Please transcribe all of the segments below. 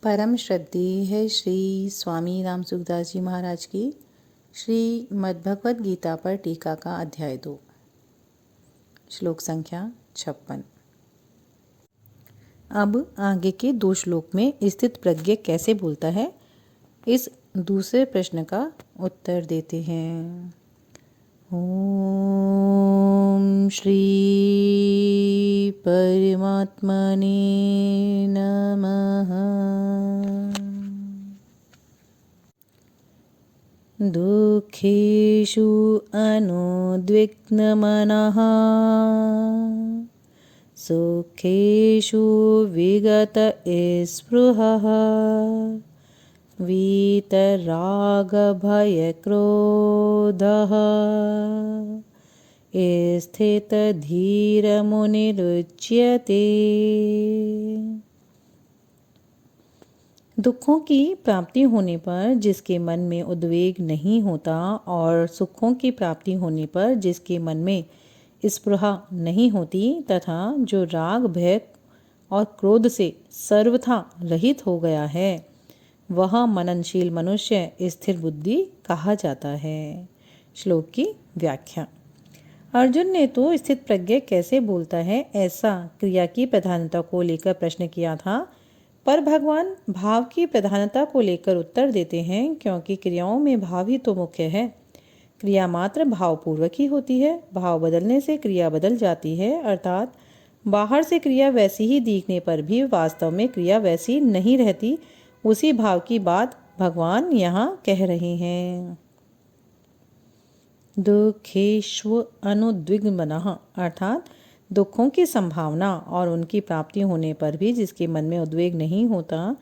परम श्रद्धेय है श्री स्वामी राम सुखदास जी महाराज की श्रीमद्भगवद गीता पर टीका का अध्याय 2 श्लोक संख्या 56। अब आगे के 2 श्लोक में स्थित प्रज्ञ कैसे बोलता है, इस दूसरे प्रश्न का उत्तर देते हैं। ओम श्री परमात्मने नमः। दुःखेषु अनुद्विग्नमनः सुखेषु विगतस्पृहः वीतरागभयक्रोधः स्थितधीरमुनिरुच्यते। दुखों की प्राप्ति होने पर जिसके मन में उद्वेग नहीं होता और सुखों की प्राप्ति होने पर जिसके मन में स्पृहा नहीं होती तथा जो राग भय और क्रोध से सर्वथा रहित हो गया है, वह मननशील मनुष्य स्थिर बुद्धि कहा जाता है। श्लोक की व्याख्या। अर्जुन ने तो स्थित प्रज्ञ कैसे बोलता है ऐसा क्रिया की प्रधानता को लेकर प्रश्न किया था, पर भगवान भाव की प्रधानता को लेकर उत्तर देते हैं, क्योंकि क्रियाओं में भाव ही तो मुख्य है। क्रिया मात्र भावपूर्वक ही होती है। भाव बदलने से क्रिया बदल जाती है, अर्थात बाहर से क्रिया वैसी ही दिखने पर भी वास्तव में क्रिया वैसी नहीं रहती। उसी भाव की बात भगवान यहाँ कह रहे हैं। दुखेष्व अनुद्विग्नमनः अर्थात दुखों की संभावना और उनकी प्राप्ति होने पर भी जिसके मन में उद्वेग नहीं होता,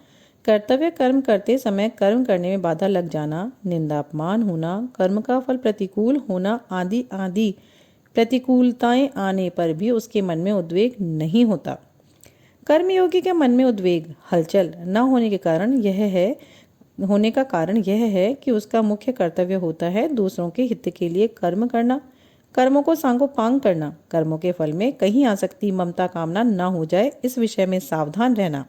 कर्तव्य कर्म करते समय कर्म करने में बाधा लग जाना, निंदा अपमान होना, कर्म का फल प्रतिकूल होना आदि आदि प्रतिकूलताएं आने पर भी उसके मन में उद्वेग नहीं होता। कर्मयोगी के मन में उद्वेग हलचल न होने का कारण यह है कि उसका मुख्य कर्तव्य होता है दूसरों के हित के लिए कर्म करना, कर्मों को सांगोपांग करना, कर्मों के फल में कहीं आसक्ति ममता कामना न हो जाए इस विषय में सावधान रहना।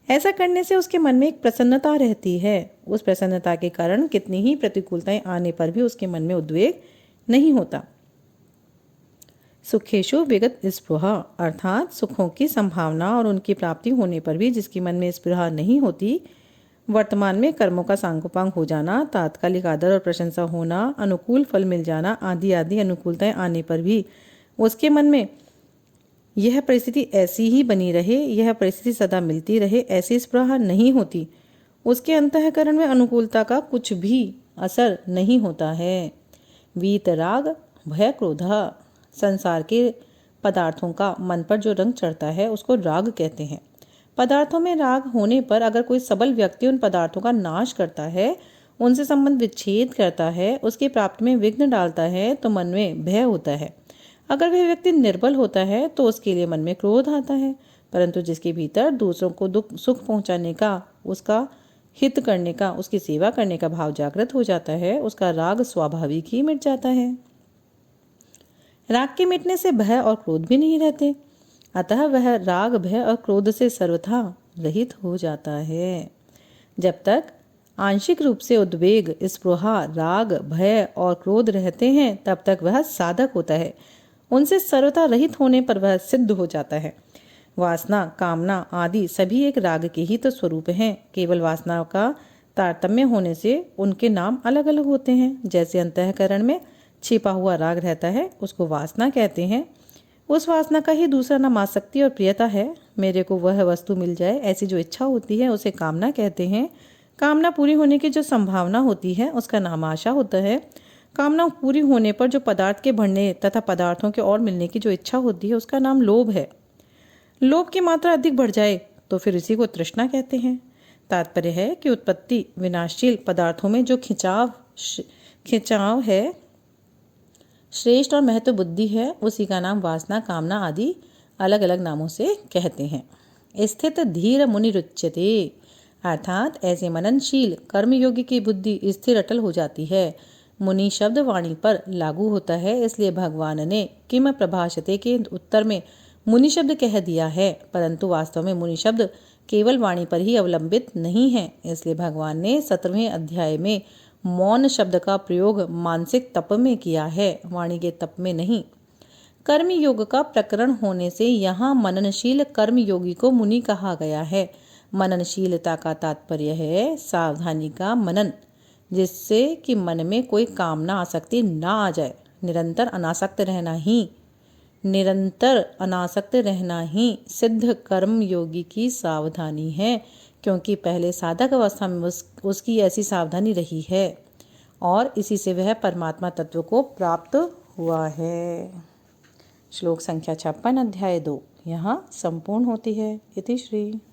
ऐसा करने से उसके मन में एक प्रसन्नता रहती है। उस प्रसन्नता के कारण कितनी ही प्रतिकूलताएं आने पर भी उसके मन में उद्वेग नहीं होता। सुखेषु विगत स्पृहा अर्थात सुखों की संभावना और उनकी प्राप्ति होने पर भी जिसके मन में स्पृहा नहीं होती, वर्तमान में कर्मों का सांगोपांग हो जाना, तात्कालिक आदर और प्रशंसा होना, अनुकूल फल मिल जाना आदि आदि अनुकूलताएं आने पर भी उसके मन में यह परिस्थिति ऐसी ही बनी रहे, यह परिस्थिति सदा मिलती रहे, ऐसी स्पृहा नहीं होती। उसके अंतःकरण में अनुकूलता का कुछ भी असर नहीं होता है। वीतराग भय क्रोध संसार के पदार्थों का मन पर जो रंग चढ़ता है उसको राग कहते हैं। पदार्थों में राग होने पर अगर कोई सबल व्यक्ति उन पदार्थों का नाश करता है, उनसे संबंध विच्छेद करता है, उसकी प्राप्ति में विघ्न डालता है, तो मन में भय होता है। अगर वह व्यक्ति निर्बल होता है तो उसके लिए मन में क्रोध आता है। परंतु जिसके भीतर दूसरों को दुख सुख पहुंचाने का, उसका हित करने का, उसकी सेवा करने का भाव जागृत हो जाता है, उसका राग स्वाभाविक ही मिट जाता है। राग के मिटने से भय और क्रोध भी नहीं रहते, अतः वह राग भय और क्रोध से सर्वथा रहित हो जाता है। जब तक आंशिक रूप से उद्वेग स्पृहा राग भय और क्रोध रहते हैं तब तक वह साधक होता है। उनसे सर्वथा रहित होने पर वह सिद्ध हो जाता है। वासना कामना आदि सभी एक राग के ही तो स्वरूप हैं। केवल वासना का तारतम्य होने से उनके नाम अलग अलग होते हैं। जैसे अंतःकरण में छिपा हुआ राग रहता है उसको वासना कहते हैं। उस वासना का ही दूसरा नाम आसक्ति और प्रियता है। मेरे को वह वस्तु मिल जाए ऐसी जो इच्छा होती है उसे कामना कहते हैं। कामना पूरी होने की जो संभावना होती है उसका नाम आशा होता है। कामना पूरी होने पर जो पदार्थ के बढ़ने तथा पदार्थों के और मिलने की जो इच्छा होती है उसका नाम लोभ है। लोभ की मात्रा अधिक बढ़ जाए तो फिर इसी को तृष्णा कहते हैं। तात्पर्य है कि उत्पत्ति विनाशशील पदार्थों में जो खिंचाव है, श्रेष्ठ और महत्व बुद्धि है, उसी का नाम वासना कामना आदि अलग अलग नामों से कहते हैं। स्थित धीर मुनि रुच्यते अर्थात ऐसे मननशील कर्मयोगी की बुद्धि स्थिर अटल हो जाती है। मुनि शब्द वाणी पर लागू होता है, इसलिए भगवान ने किम प्रभाषते के उत्तर में मुनि शब्द कह दिया है, परंतु वास्तव में मुनि शब्द केवल वाणी पर ही अवलंबित नहीं है। इसलिए भगवान ने 17वें अध्याय में मौन शब्द का प्रयोग मानसिक तप में किया है, वाणी के तप में नहीं। कर्म योग का प्रकरण होने से यहाँ मननशील कर्म योगी को मुनि कहा गया है। मननशीलता का तात्पर्य है सावधानी का मनन, जिससे कि मन में कोई कामना आसक्ति ना आ जाए। निरंतर अनासक्त रहना ही सिद्ध कर्म योगी की सावधानी है, क्योंकि पहले साधक अवस्था में उसकी ऐसी सावधानी रही है और इसी से वह परमात्मा तत्व को प्राप्त हुआ है। श्लोक संख्या 56 अध्याय 2 यहाँ संपूर्ण होती है। इति श्री।